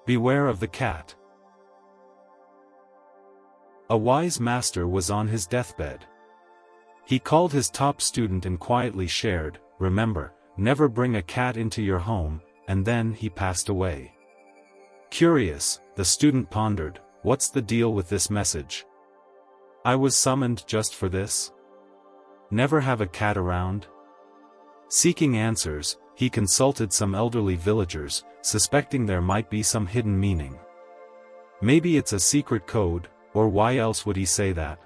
Beware of the cat. A wise master was on his deathbed. He called his top student and quietly shared, "Remember, never bring a cat into your home," and then he passed away. Curious, the student pondered, "What's the deal with this message? I was summoned just for this? Never have a cat around?" Seeking answers, he consulted some elderly villagers, suspecting there might be some hidden meaning. Maybe it's a secret code, or why else would he say that?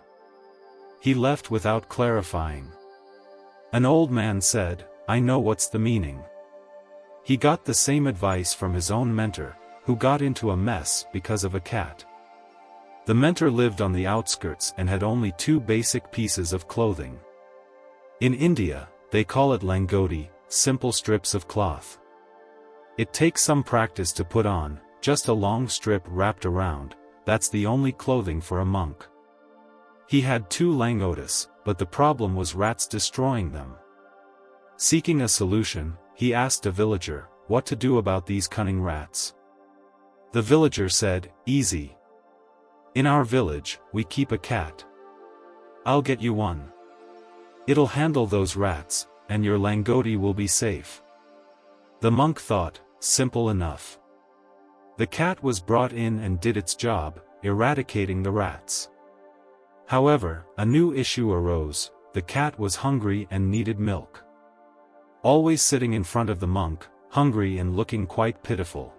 He left without clarifying. An old man said, "I know what's the meaning." He got the same advice from his own mentor, who got into a mess because of a cat. The mentor lived on the outskirts and had only 2 basic pieces of clothing. In India, they call it langoti, simple strips of cloth. It takes some practice to put on, just a long strip wrapped around. That's the only clothing for a monk. He had 2 langotis, but the problem was rats destroying them. Seeking a solution, he asked a villager, what to do about these cunning rats. The villager said, "Easy. In our village, we keep a cat. I'll get you one. It'll handle those rats, and your langoti will be safe." The monk thought, simple enough. The cat was brought in and did its job, eradicating the rats. However, a new issue arose. The cat was hungry and needed milk. Always sitting in front of the monk, hungry and looking quite pitiful.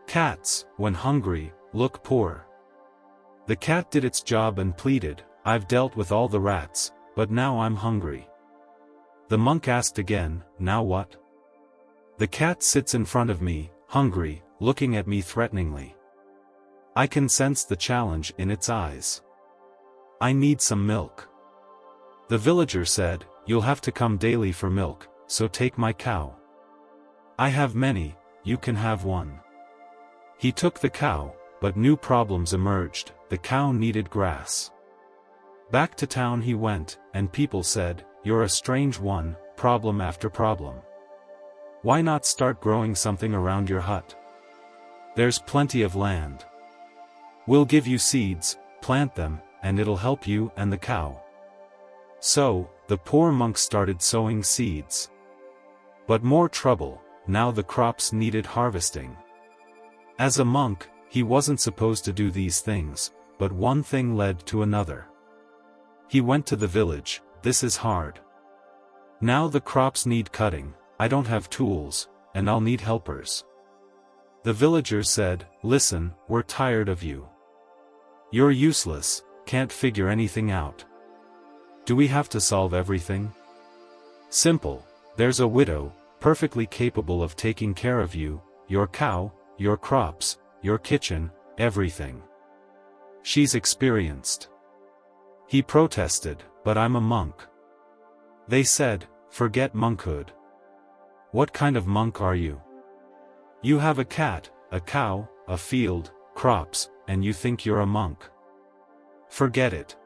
Cats, when hungry, look poor. The cat did its job and pleaded, "I've dealt with all the rats, but now I'm hungry." The monk asked again, "Now what?" "The cat sits in front of me, hungry, looking at me threateningly. I can sense the challenge in its eyes. I need some milk." The villager said, "You'll have to come daily for milk, so take my cow. I have many, you can have one." He took the cow, but new problems emerged. The cow needed grass. Back to town he went, and people said, "You're a strange one, problem after problem. Why not start growing something around your hut? There's plenty of land. We'll give you seeds, plant them, and it'll help you and the cow." So, the poor monk started sowing seeds. But more trouble, now the crops needed harvesting. As a monk, he wasn't supposed to do these things, but one thing led to another. He went to the village, "This is hard. Now the crops need cutting, I don't have tools, and I'll need helpers." The villagers said, "Listen, we're tired of you. You're useless, can't figure anything out. Do we have to solve everything? Simple, there's a widow, perfectly capable of taking care of you, your cow, your crops, your kitchen, everything. She's experienced." He protested, "But I'm a monk." They said, "Forget monkhood. What kind of monk are you? You have a cat, a cow, a field, crops, and you think you're a monk? Forget it.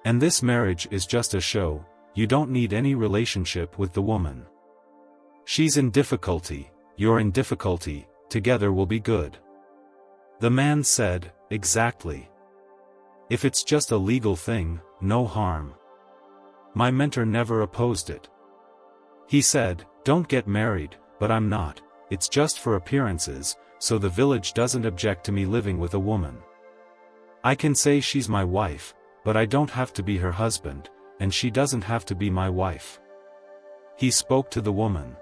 And this marriage is just a show, you don't need any relationship with the woman. She's in difficulty, you're in difficulty, together we'll be good." The man said, "Exactly. If it's just a legal thing, no harm. My mentor never opposed it. He said, don't get married, but I'm not, it's just for appearances, so the village doesn't object to me living with a woman. I can say she's my wife, but I don't have to be her husband, and she doesn't have to be my wife." He spoke to the woman.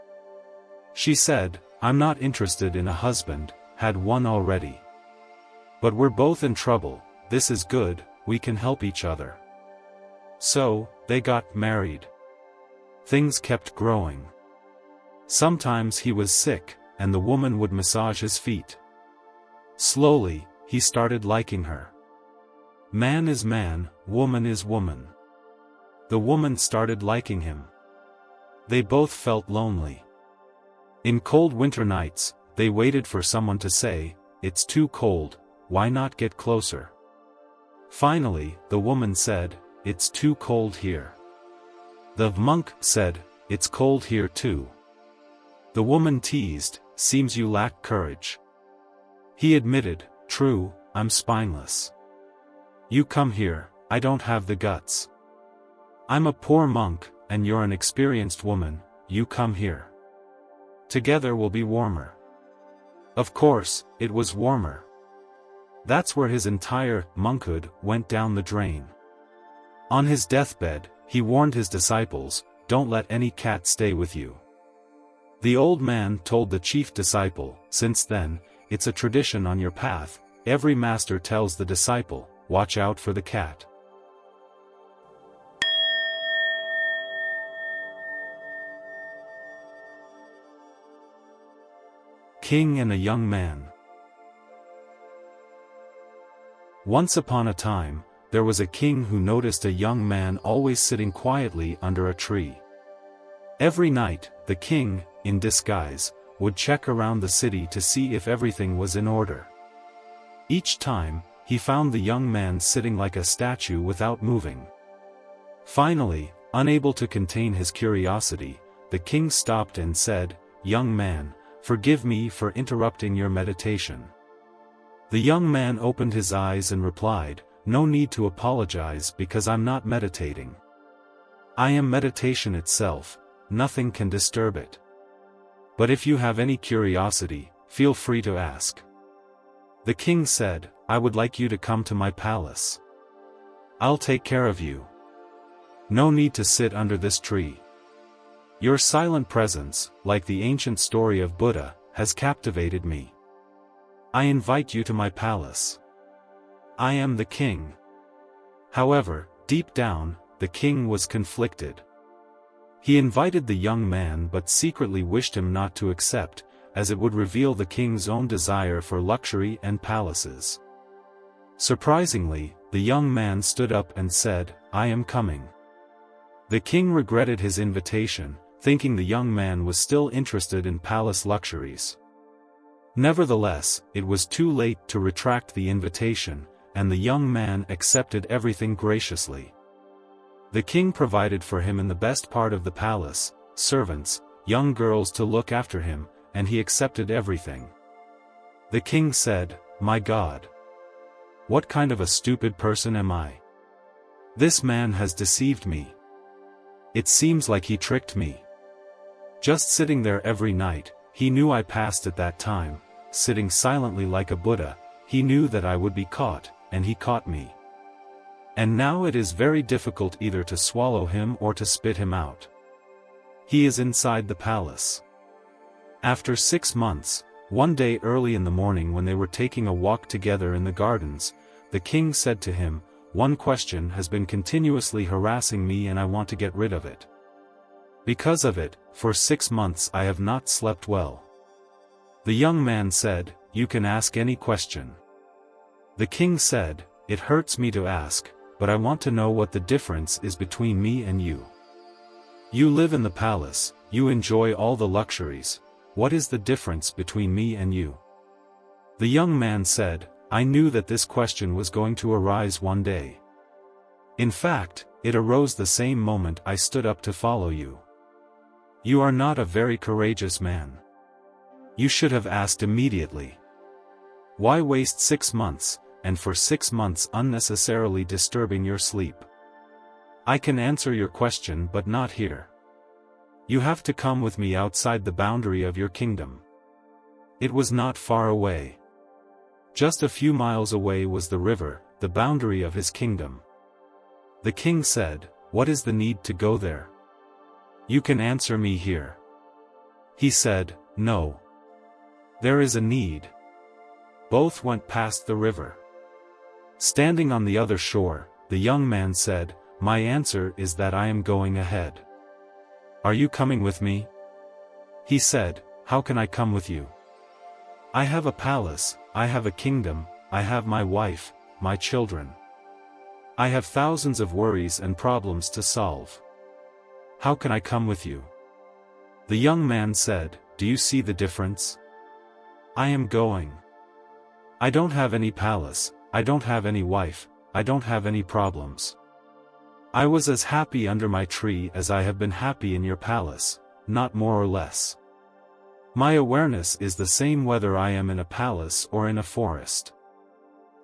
She said, "I'm not interested in a husband, had one already. But we're both in trouble, this is good, we can help each other." So, they got married. Things kept growing. Sometimes he was sick, and the woman would massage his feet. Slowly, he started liking her. Man is man, woman is woman. The woman started liking him. They both felt lonely. In cold winter nights, they waited for someone to say, "It's too cold, why not get closer?" Finally, the woman said, "It's too cold here." The monk said, "It's cold here too." The woman teased, "Seems you lack courage. He admitted, "True, I'm spineless. You come here, I don't have the guts. I'm a poor monk, and you're an experienced woman, you come here. Together we'll be warmer." Of course, it was warmer. That's where his entire monkhood went down the drain. On his deathbed, he warned his disciples, "Don't let any cat stay with you." The old man told the chief disciple, "Since then, it's a tradition on your path, every master tells the disciple, watch out for the cat." King and a Young Man. Once upon a time, there was a king who noticed a young man always sitting quietly under a tree. Every night, the king, in disguise, would check around the city to see if everything was in order. Each time, he found the young man sitting like a statue without moving. Finally, unable to contain his curiosity, the king stopped and said, "Young man, forgive me for interrupting your meditation." The young man opened his eyes and replied, "No need to apologize because I'm not meditating. I am meditation itself, nothing can disturb it. But if you have any curiosity, feel free to ask." The king said, "I would like you to come to my palace. I'll take care of you. No need to sit under this tree. Your silent presence, like the ancient story of Buddha, has captivated me. I invite you to my palace. I am the king." However, deep down, the king was conflicted. He invited the young man but secretly wished him not to accept, as it would reveal the king's own desire for luxury and palaces. Surprisingly, the young man stood up and said, "I am coming." The king regretted his invitation, thinking the young man was still interested in palace luxuries. Nevertheless, it was too late to retract the invitation, and the young man accepted everything graciously. The king provided for him in the best part of the palace, servants, young girls to look after him, and he accepted everything. The king said, "My God! What kind of a stupid person am I? This man has deceived me. It seems like he tricked me. Just sitting there every night, he knew I passed at that time, sitting silently like a Buddha, he knew that I would be caught, and he caught me. And now it is very difficult either to swallow him or to spit him out. He is inside the palace." After 6 months, one day early in the morning when they were taking a walk together in the gardens, the king said to him, "One question has been continuously harassing me and I want to get rid of it. Because of it, for 6 months I have not slept well." The young man said, "You can ask any question." The king said, "It hurts me to ask, but I want to know what the difference is between me and you. You live in the palace, you enjoy all the luxuries, what is the difference between me and you?" The young man said, "I knew that this question was going to arise one day. In fact, it arose the same moment I stood up to follow you. You are not a very courageous man. You should have asked immediately. Why waste 6 months, and for 6 months unnecessarily disturbing your sleep? I can answer your question but not here. You have to come with me outside the boundary of your kingdom." It was not far away. Just a few miles away was the river, the boundary of his kingdom. The king said, "What is the need to go there? You can answer me here." He said, "No. There is a need." Both went past the river. Standing on the other shore, the young man said, "My answer is that I am going ahead. Are you coming with me?" He said, "How can I come with you? I have a palace, I have a kingdom, I have my wife, my children. I have thousands of worries and problems to solve. How can I come with you?" The young man said, "Do you see the difference? I am going. I don't have any palace, I don't have any wife, I don't have any problems. I was as happy under my tree as I have been happy in your palace, not more or less. My awareness is the same whether I am in a palace or in a forest.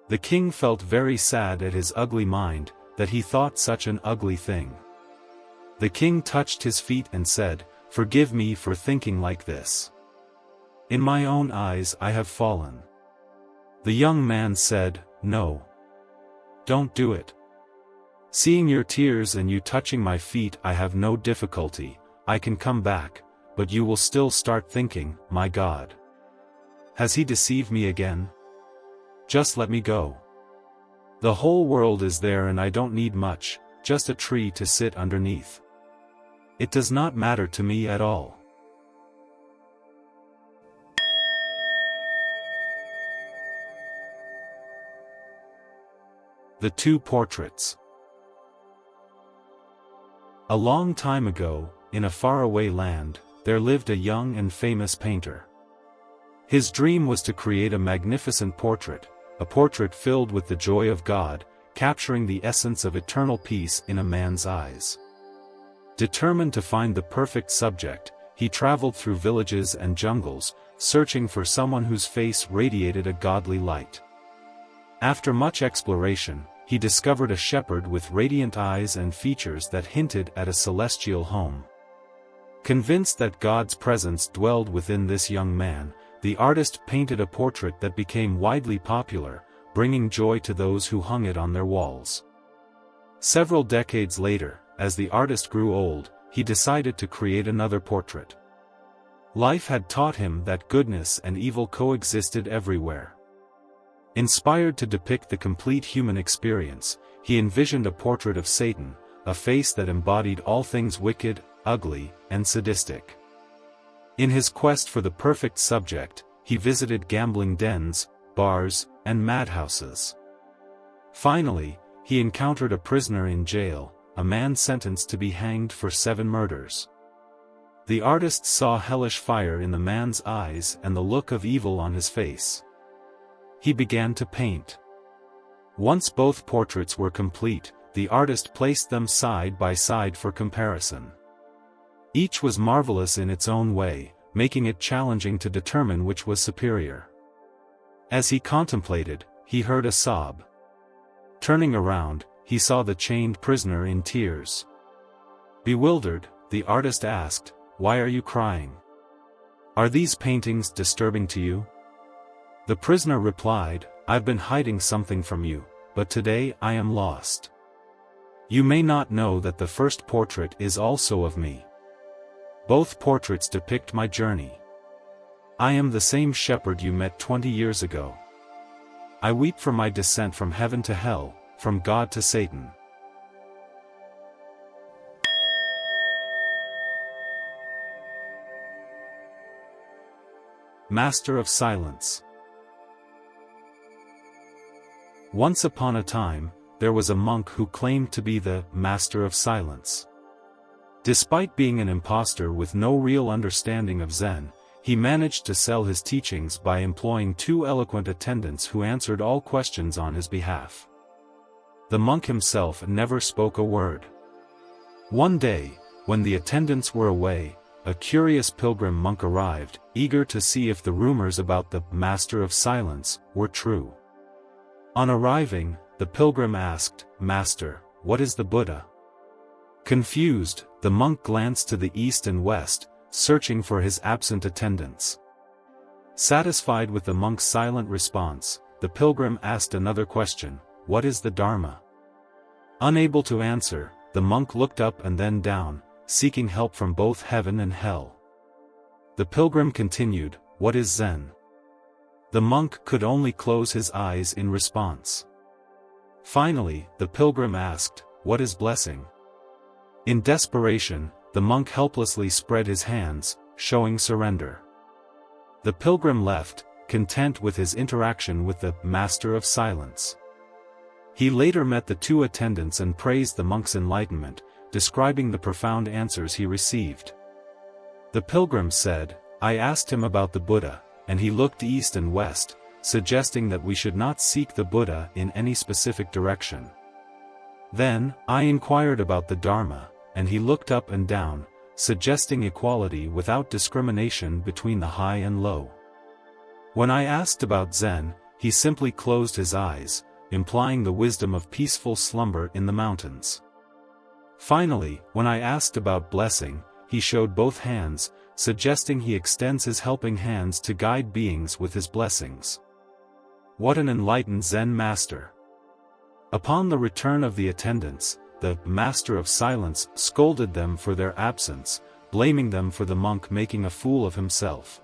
The king felt very sad at his ugly mind, that he thought such an ugly thing. The king touched his feet and said, "Forgive me for thinking like this. In my own eyes I have fallen." The young man said, "No. Don't do it. Seeing your tears and you touching my feet, I have no difficulty, I can come back, but you will still start thinking, 'My God, has he deceived me again? Just let me go. The whole world is there and I don't need much, just a tree to sit underneath. It does not matter to me at all.'" The two portraits. A long time ago, in a faraway land, there lived a young and famous painter. His dream was to create a magnificent portrait, a portrait filled with the joy of God, capturing the essence of eternal peace in a man's eyes. Determined to find the perfect subject, he traveled through villages and jungles, searching for someone whose face radiated a godly light. After much exploration, he discovered a shepherd with radiant eyes and features that hinted at a celestial home. Convinced that God's presence dwelled within this young man, the artist painted a portrait that became widely popular, bringing joy to those who hung it on their walls. Several decades later, as the artist grew old, he decided to create another portrait. Life had taught him that goodness and evil coexisted everywhere. Inspired to depict the complete human experience, he envisioned a portrait of Satan, a face that embodied all things wicked, ugly, and sadistic. In his quest for the perfect subject, he visited gambling dens, bars, and madhouses. Finally, he encountered a prisoner in jail, a man sentenced to be hanged for 7 murders. The artist saw hellish fire in the man's eyes and the look of evil on his face. He began to paint. Once both portraits were complete, the artist placed them side by side for comparison. Each was marvelous in its own way, making it challenging to determine which was superior. As he contemplated, he heard a sob. Turning around, he saw the chained prisoner in tears. Bewildered, the artist asked, "Why are you crying? Are these paintings disturbing to you?" The prisoner replied, "I've been hiding something from you, but today I am lost. You may not know that the first portrait is also of me. Both portraits depict my journey. I am the same shepherd you met 20 years ago. I weep for my descent from heaven to hell, from God to Satan." Master of Silence. Once upon a time, there was a monk who claimed to be the Master of Silence. Despite being an impostor with no real understanding of Zen, he managed to sell his teachings by employing 2 eloquent attendants who answered all questions on his behalf. The monk himself never spoke a word. One day, when the attendants were away, a curious pilgrim monk arrived, eager to see if the rumors about the Master of Silence were true. On arriving, the pilgrim asked, "Master, what is the Buddha?" Confused, the monk glanced to the east and west, searching for his absent attendants. Satisfied with the monk's silent response, the pilgrim asked another question, "What is the Dharma?" Unable to answer, the monk looked up and then down, seeking help from both heaven and hell. The pilgrim continued, "What is Zen?" The monk could only close his eyes in response. Finally, the pilgrim asked, "What is blessing?" In desperation, the monk helplessly spread his hands, showing surrender. The pilgrim left, content with his interaction with the Master of Silence. He later met the 2 attendants and praised the monk's enlightenment, describing the profound answers he received. The pilgrim said, "I asked him about the Buddha, and he looked east and west, suggesting that we should not seek the Buddha in any specific direction. Then, I inquired about the Dharma, and he looked up and down, suggesting equality without discrimination between the high and low. When I asked about Zen, he simply closed his eyes, implying the wisdom of peaceful slumber in the mountains. Finally, when I asked about blessing, he showed both hands, suggesting he extends his helping hands to guide beings with his blessings. What an enlightened Zen master! Upon the return of the attendants, the master of silence scolded them for their absence, blaming them for the monk making a fool of himself.